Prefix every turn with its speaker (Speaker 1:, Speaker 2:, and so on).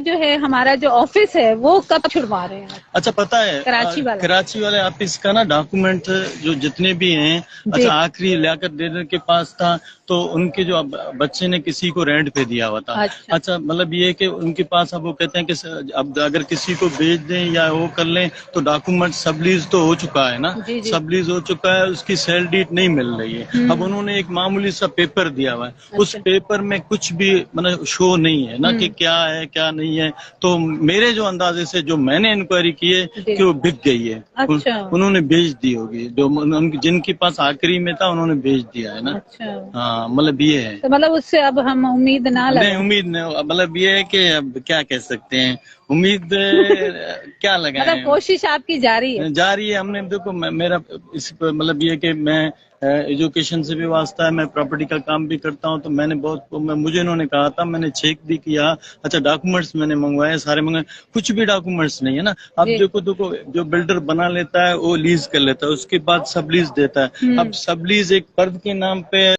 Speaker 1: جو ہے ہمارا جو آفس ہے وہ کب چھڑوا رہے ہیں؟
Speaker 2: اچھا پتا ہے کراچی والے آفس کا نا ڈاکومنٹ جو جتنے بھی ہیں، اچھا آخری لیاقت ڈیلر کے پاس تھا تو ان کے جو بچے نے کسی کو رینٹ پہ دیا ہوا تھا. اچھا مطلب یہ کہ ان کے پاس اب وہ کہتے ہیں کہ اب اگر کسی کو بیچ دیں یا وہ کر لیں تو ڈاکومنٹ سبلیز تو ہو چکا ہے نا، سبلیز ہو چکا ہے، اس کی سیل ڈیٹ نہیں مل رہی ہے. اب انہوں نے ایک معمولی سا پیپر دیا ہوا ہے، اس پیپر میں کچھ بھی مطلب شو نہیں ہے نا کہ کیا ہے کیا نہیں ہے. تو میرے جو اندازے سے جو میں نے انکوائری کی ہے کہ وہ بک گئی ہے، انہوں نے بیچ دی ہوگی، جو جن کے پاس آخری میں تھا انہوں نے بیچ دیا ہے نا. ہاں مطلب یہ ہے،
Speaker 1: مطلب اس سے اب ہم امید نہ لگائیں.
Speaker 2: نہیں امید نہیں، مطلب یہ ہے کہ اب کیا کہہ سکتے ہیں، امید کیا لگائیں.
Speaker 1: مطلب کوشش آپ کی جاری ہے؟
Speaker 2: جاری ہے. ہم نے دیکھو میرا اس مطلب یہ کہ میں ایجوکیشن سے بھی واسطہ ہے، میں پراپرٹی کا کام بھی کرتا ہوں، تو میں نے مجھے انہوں نے کہا تھا، میں نے چیک بھی کیا. اچھا ڈاکومنٹس میں نے منگوائے، سارے منگوائے، کچھ بھی ڈاکومنٹس نہیں ہے نا. اب دیکھو جو بلڈر بنا لیتا ہے وہ لیز کر لیتا ہے، اس کے بعد سب لیز دیتا ہے. اب سب لیز ایک فرد کے نام پہ